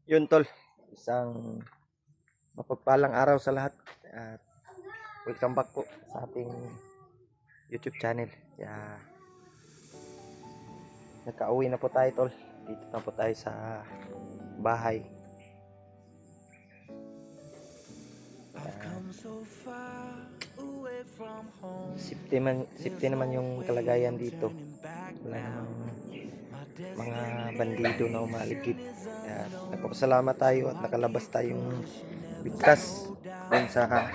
Yun tol, isang mapagpalang araw sa lahat at welcome back po sa ating YouTube channel. Nagka-uwi na po tayo tol. Dito na po tayo sa bahay. Safety naman yung kalagayan dito. Wala namang mga bandido na umaligid. Nagpapasalamat tayo at nakalabas tayong bigkas dun sa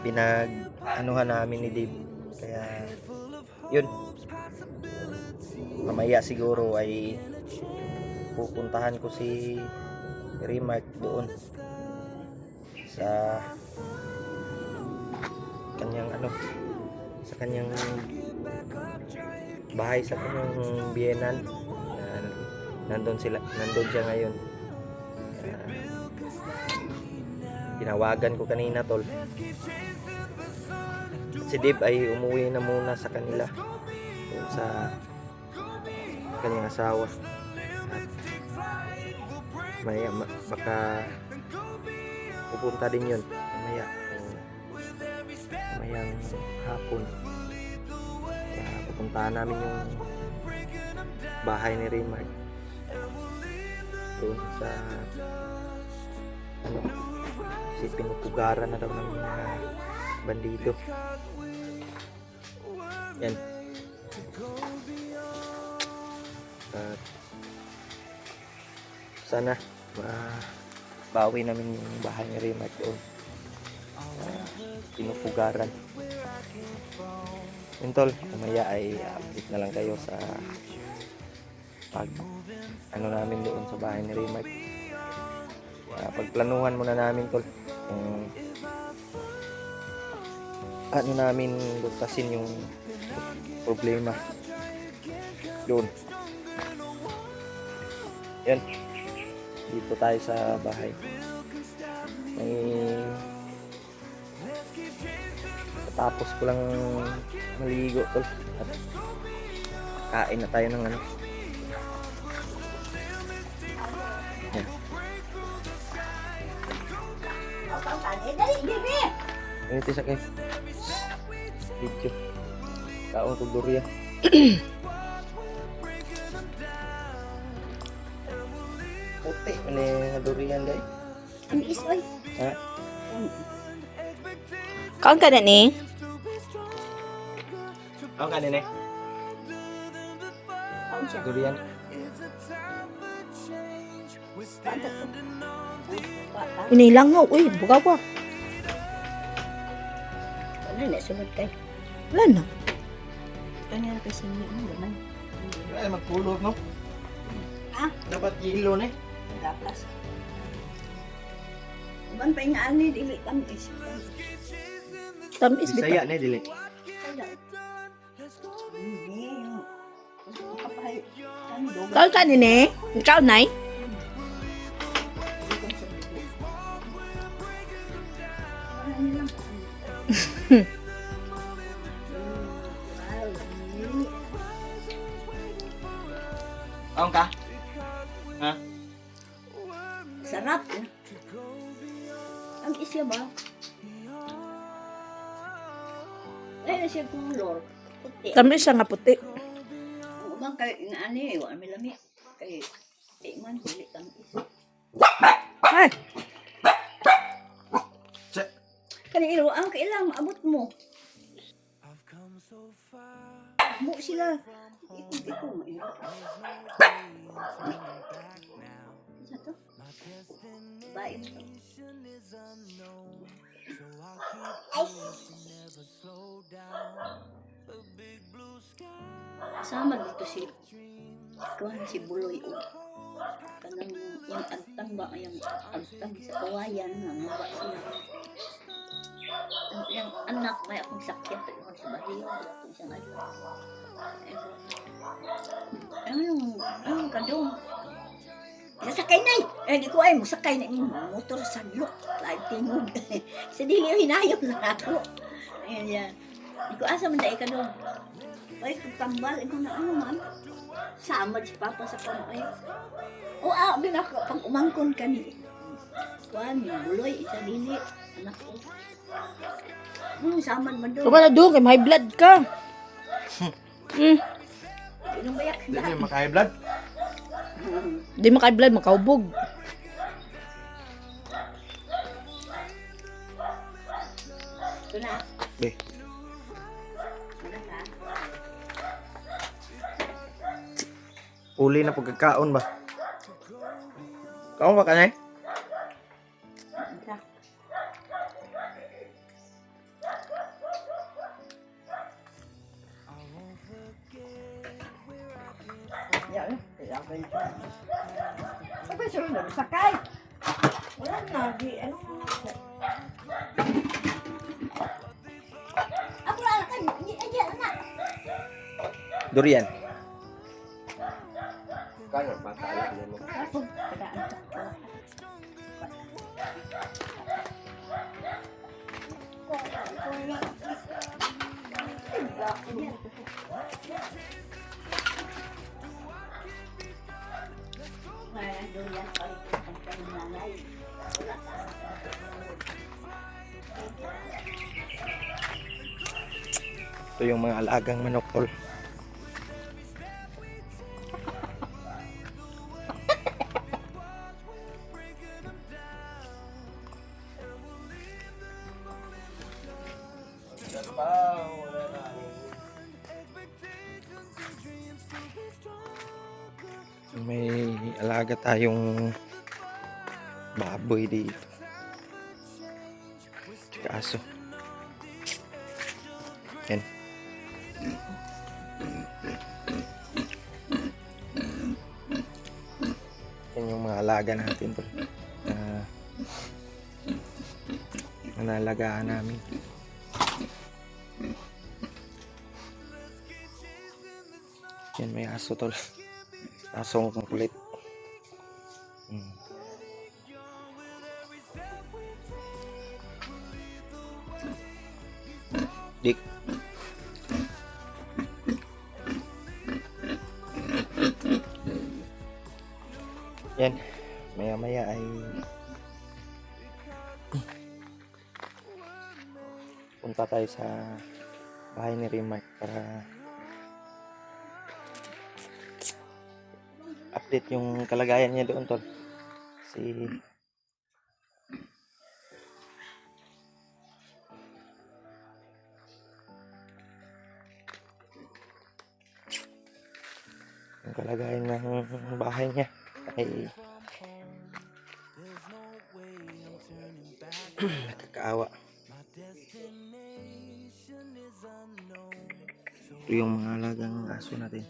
pinag-anuhan namin ni Dave. Kaya yun, mamaya siguro ay pupuntahan ko si Remark doon sa kanyang bahay, sa kanyang biyenan. Nandun siya ngayon. Tinawagan ko kanina tol. Si Dave ay umuwi na muna sa kanila, sa kanyang asawa. At baka pupunta din yun mamayang hapon. Kaya pupuntahan namin yung bahay ni Remark doon sa si pinupugaran na daw ng mga bandido. Yan. At sana mabawi namin yung bahay ni Remark doon pinupugaran. Yun tol, mamaya ay update na lang kayo sa pag namin doon sa bahay ni Remark. Pagplanuhan muna namin tol kung namin lutasin yung problema doon. Yan, dito tayo sa bahay. Tapos ko lang maligo tol at kain na tayo ng yan. Ito sa kay video kaon ko durian. Puti ini durian dai. Anis oy. Ha? Kaon ka na ni? Kaon ka ni? Kaon siya. Durian. Inilangaw, uy, buka pa. Wala na, sunod kay. Wala na. Kanya kasi hindi mo naman. Ay, magpulot no? Ha? Dapat yelo ni. Gapas. Uban pa yung ani, dili tamis. Tamis bitaw. Bisaya ni dili. Kaon ka ni ne? Ikaw nay? Kaon ka? Ha? Sarap. Ang isya ba? Ay, na siya kulor. Puti. Tamis siya nga puti. Ang ubang kay inaani, wala may lami. Kay man dili tamis. Ay, Kani iro ang kailang maabot mo. Mo sila. Ito mo iro. Isa to? Baik. Sama dito si kuhan si Buloy o kanang yung agtang ba yung agtang sa kawayan na mawa siya. Yung anak may akong sakyan pero sa bahiyo akong isang ano kadong nasakay na di ko ay mo sakay na yung motor sa luk lahat tingog sa dili yung hinayop na ako ayan yan di ko asa man dahil kadong ay tambal ikaw na ano man Samad si Papa sa kamay. O, bin ako, pag umangkon ka ni, kuhan, yung buloy, isa dili, anak ko. Samad man doon. Kumana doon, kay may blood ka. Inong bayak Hindi na. mo makahay blood. Di makay blood, makaubog. Ito na. Be, Ano na? uli na pagkakaon ba? Kaon ba ka na eh? Ano na? Yan, kaya sabay sunod, sakay. Wala na, di, ano Ako na, ayan, anak. Durian. Kano patala mo? Ako, tagaan sa Ito yung mga alagang manok tol. May alaga tayong baboy dito. Tsaka aso. Yan. Yan yung mga alaga natin tol. Na nalagaan namin. Yan may aso tol. Asong kulit. Dik. Yan. Maya-maya ay punta tayo sa bahay ni Rimark para update yung kalagayan niya doon tol. Yung kalagayan ng bahay niya ay nakakaawa. Ito yung mga alagang aso natin.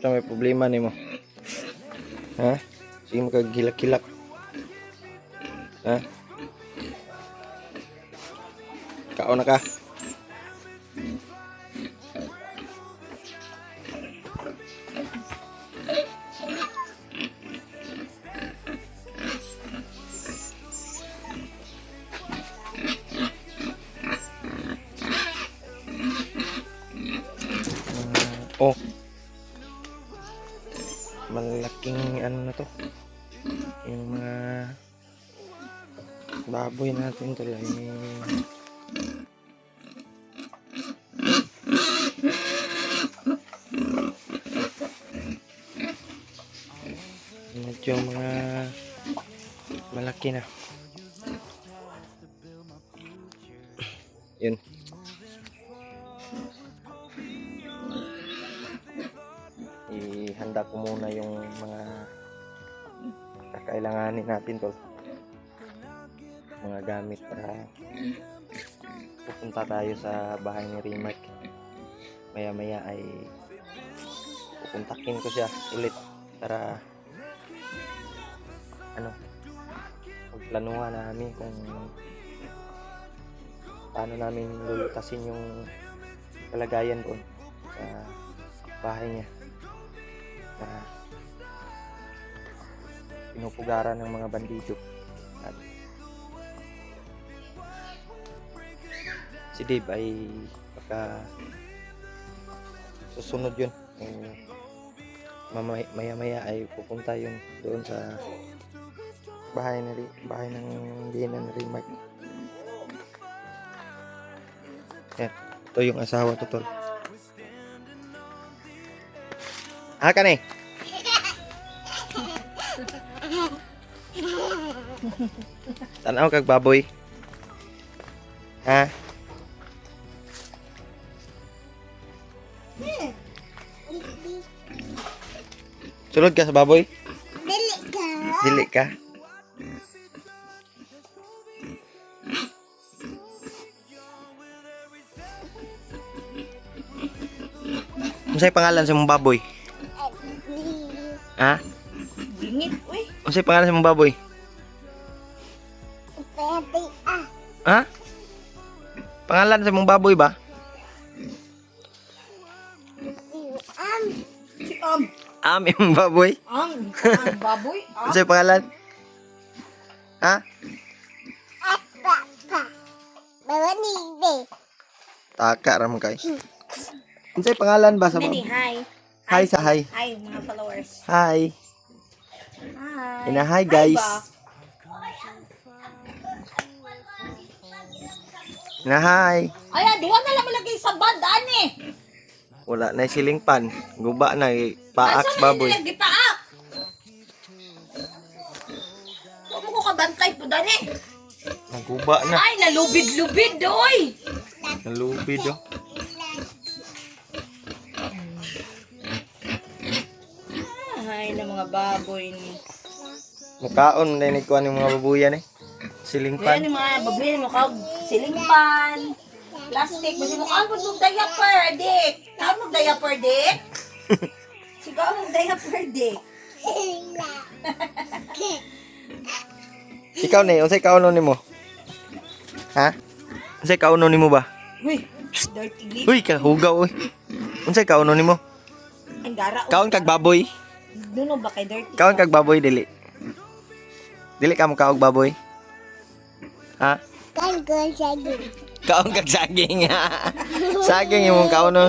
So may problema nimo. Ha? Sige magkagilak-kilak. Ha? Kaon na ka. Oh. Malaking ano na to. Yung mga baboy natin tuloy. Medyo mga malaki na. Yun. Ihanda ko muna yung mga kakailanganin natin tol. Mga gamit para pupunta tayo sa bahay ni Rimark. Maya maya ay kontakin ko siya ulit para magplanuhan namin kung paano namin lulutasin yung kalagayan doon sa bahay niya na pinupugaran ng mga bandido. At si Dave ay baka susunod yun. Maya-maya ay pupunta yun doon sa bahay ng Dina ni Rimac. Yan. Ito yung asawa to, tol. Ka na eh. Tanaw kag baboy. Ha? Sulod ka sa baboy? Dili ka. Unsay pangalan sa mong baboy? Ha? Dingit, uy. Unsay pangalan sa mong baboy? Ha? Pangalan sa mong baboy ba? Si Imong baboy? ang baboy. Unsay pangalan? Ha? Taka ra mo kay. Unsay pangalan ba sa Nani, baboy? hi. Hi sa hi. Hi, mga followers. Hi. Hi. Ina hi guys. Ina hi. Ay, duwa na lang malagay sa bad, ani. Wala na siling pan. Guba na paak baboy. Asa na gipaak? Huwag mo ko kabantay po, dani. Naguba na. Ay, nalubid-lubid, doy. Nalupid oh. Ay, na mga baboy ni. Mukaon na ni kuan yung mga babuyan eh. Siling Kaya pan. ni mga baboy mo ka silingpan, plastic, basi mo kan pud diaper, dik. Kan mo diaper, dik. Sigaw mo diaper, dik. Ikaw ni, unsay kaunon nimo? Ha? Unsay kaunon nimo ba? Uy, dirty lip. Uy, kahugaw uy. Unsay kaunon nimo? Ang gara. Kaon kag baboy? Duno ba kay dirty? Kaon kag baboy dili. Dili ka mo kaog baboy? Ha? Kaon kag saging. Saging imong kaunon.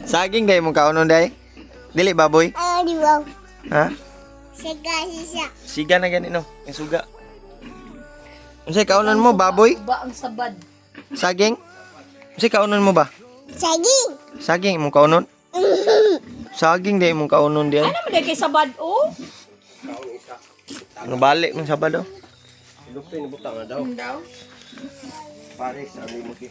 Saging day imong kaunon day. Dili baboy? Ha? Siga na gani no. Yung suga. Unsay kaunon mo baboy? Ba ang sabad. Saging? Unsay kaunon mo ba? Saging imong kaunon? Saging day imong kaunon diay. Ano man kay sabad, oh? Ano balik man Sabado? Daw. Pare sa mo ki.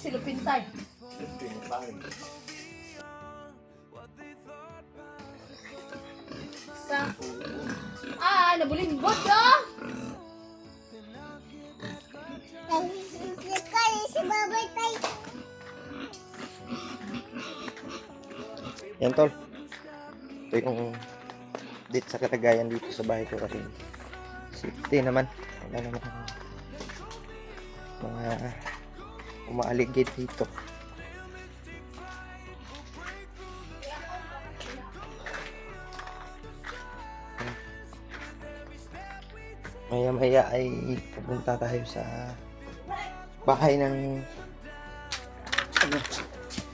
Sila pintay. Sa nabulimbot ah. Yan tol. Ito yung dito sa kalagayan dito sa bahay ko kasi safety naman. Wala naman mga umaaligid dito. Maya-maya ay pupunta tayo sa bahay ng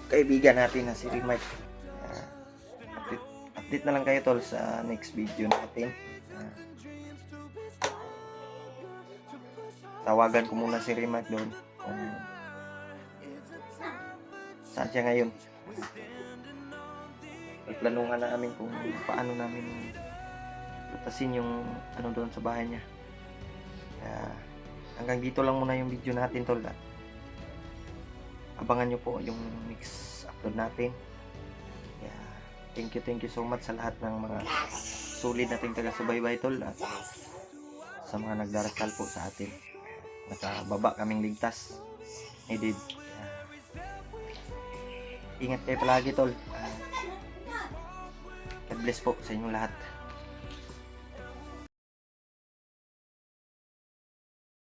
kaibigan natin na si Rimac. Update na lang kayo tol sa next video natin. Tawagan ko muna si Rimac doon kung saan siya ngayon. Iplanuhan namin kung paano namin lutasin yung ano doon sa bahay niya. Kaya hanggang dito lang muna yung video natin tol. Abangan nyo po yung next upload natin. Kaya thank you so much sa lahat ng mga solid nating taga-subaybay tol at sa mga nagdarasal po sa atin. Nasa baba kaming ligtas ni Dave. Ingat kayo palagi tol. God bless po sa inyong lahat.